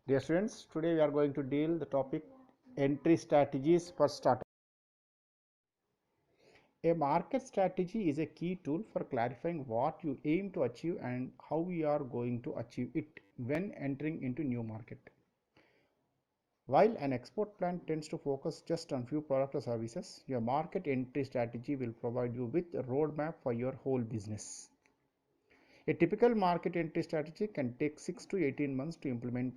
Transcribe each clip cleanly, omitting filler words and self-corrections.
Dear students, today we are going to deal the topic entry strategies for startup. A market strategy is a key tool for clarifying what you aim to achieve and how you are going to achieve it when entering into new market. While an export plan tends to focus just on few products or services, your market entry strategy will provide you with a roadmap for your whole business. A typical market entry strategy can take 6 to 18 months to implement.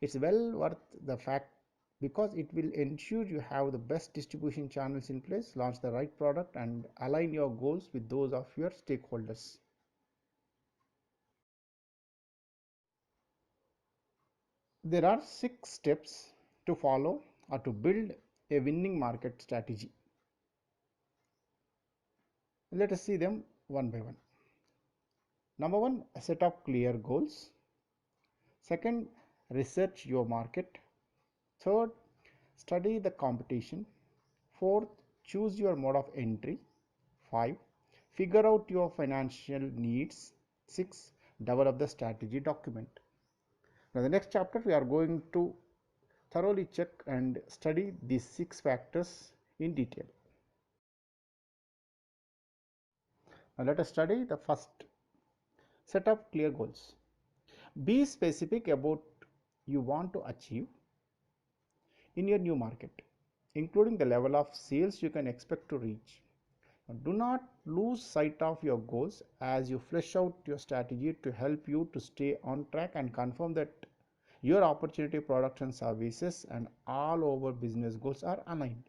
It's well worth the fact because it will ensure you have the best distribution channels in place, launch the right product, and align your goals with those of your stakeholders. There are 6 steps to follow or to build a winning market strategy. Let us see them one by one. Number 1, set up clear goals. Second, research your market. Third, study the competition. Fourth, choose your mode of entry. 5. Figure out your financial needs. 6. Develop the strategy document. Now, the next chapter we are going to thoroughly check and study these 6 factors in detail. Now, let us study the first. Set up clear goals. Be specific about you want to achieve in your new market, including the level of sales you can expect to reach. Do not lose sight of your goals as you flesh out your strategy to help you to stay on track and confirm that your opportunity, products and services and all over business goals are aligned.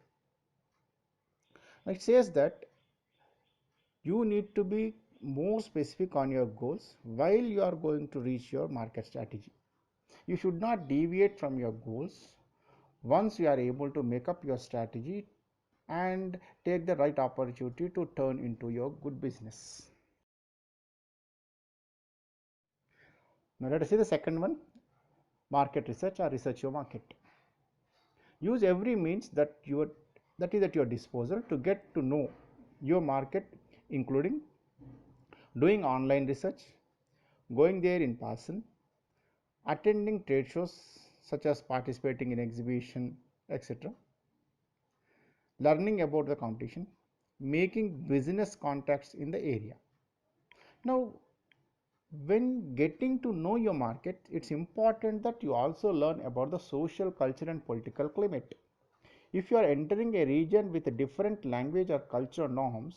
It says that you need to be more specific on your goals while you are going to reach your market strategy. You should not deviate from your goals once you are able to make up your strategy and take the right opportunity to turn into your good business. Now let us see the second one, market research or research your market. Use every means that is at your disposal to get to know your market, including doing online research, going there in person, attending trade shows such as participating in exhibition, etc., learning about the competition, making business contacts in the area. Now, when getting to know your market, it's important that you also learn about the social, cultural and political climate. If you are entering a region with a different language or cultural norms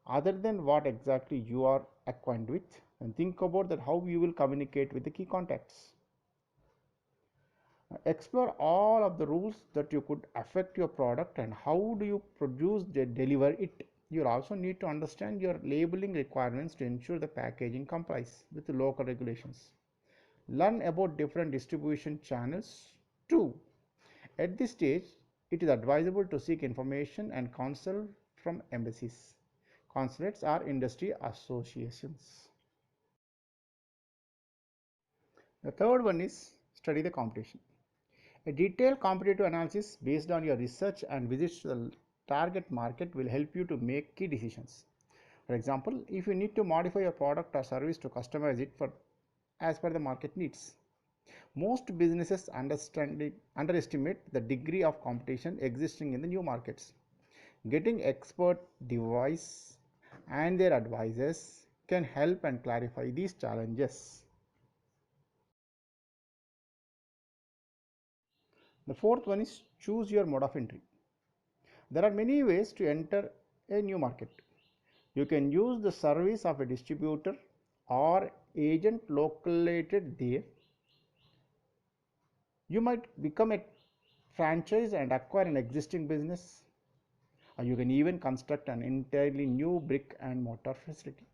other than what exactly you are acquainted with, and think about that how you will communicate with the key contacts. Explore all of the rules that you could affect your product and how do you produce deliver it. You also need to understand your labeling requirements to ensure the packaging complies with the local regulations. Learn about different distribution channels too. At this stage, it is advisable to seek information and counsel from embassies, consulates or industry associations. The third one is study the competition. A detailed competitive analysis based on your research and visits to the target market will help you to make key decisions. For example, if you need to modify your product or service to customize it for as per the market needs. Most businesses underestimate the degree of competition existing in the new markets. Getting expert advice and their advices can help and clarify these challenges. The fourth one is choose your mode of entry. There are many ways to enter a new market. You can use the service of a distributor or agent located there. You might become a franchise and acquire an existing business, or you can even construct an entirely new brick and mortar facility.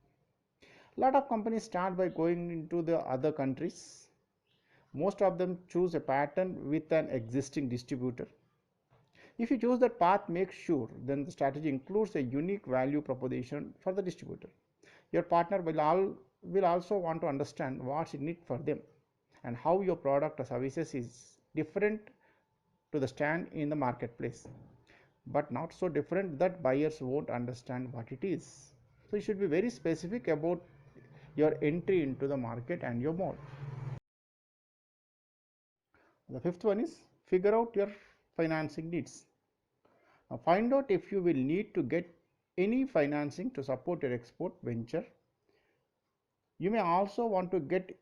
A lot of companies start by going into the other countries. Most of them choose a pattern with an existing distributor. If you choose that path, make sure then the strategy includes a unique value proposition for the distributor. Your partner will also want to understand what's in it for them and how your product or services is different to the stand in the marketplace, but not so different that buyers won't understand what it is. So you should be very specific about your entry into the market and your mode. The fifth one is figure out your financing needs. Now find out if you will need to get any financing to support your export venture. You may also want to get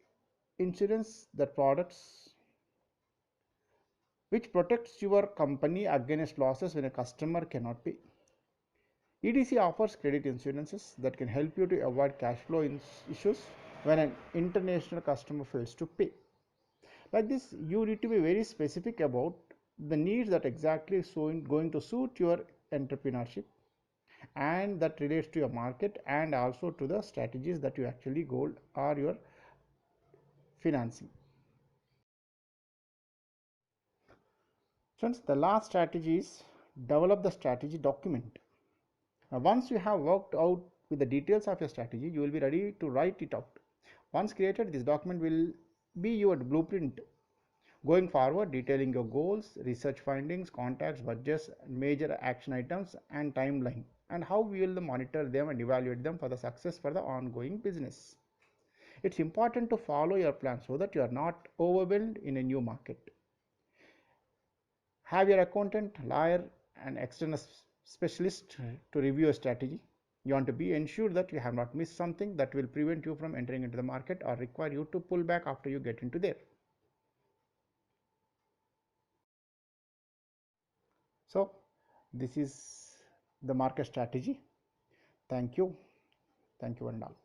insurance that products which protects your company against losses when a customer cannot pay. EDC offers credit insurances that can help you to avoid cash flow issues when an international customer fails to pay. Like this, you need to be very specific about the needs that exactly going to suit your entrepreneurship, and that relates to your market and also to the strategies that you actually goal are your financing. Since the last strategy is develop the strategy document. Now, once you have worked out with the details of your strategy, you will be ready to write it out. Once created, this document will be your blueprint going forward, detailing your goals, research findings, contacts, budgets, major action items, and timeline, and how we will monitor them and evaluate them for the success for the ongoing business. It's important to follow your plan so that you are not overwhelmed in a new market. Have your accountant, lawyer, and external specialist to review your strategy. You want to be ensured that you have not missed something that will prevent you from entering into the market or require you to pull back after you get into there. So this is the market strategy. Thank you. Thank you and all.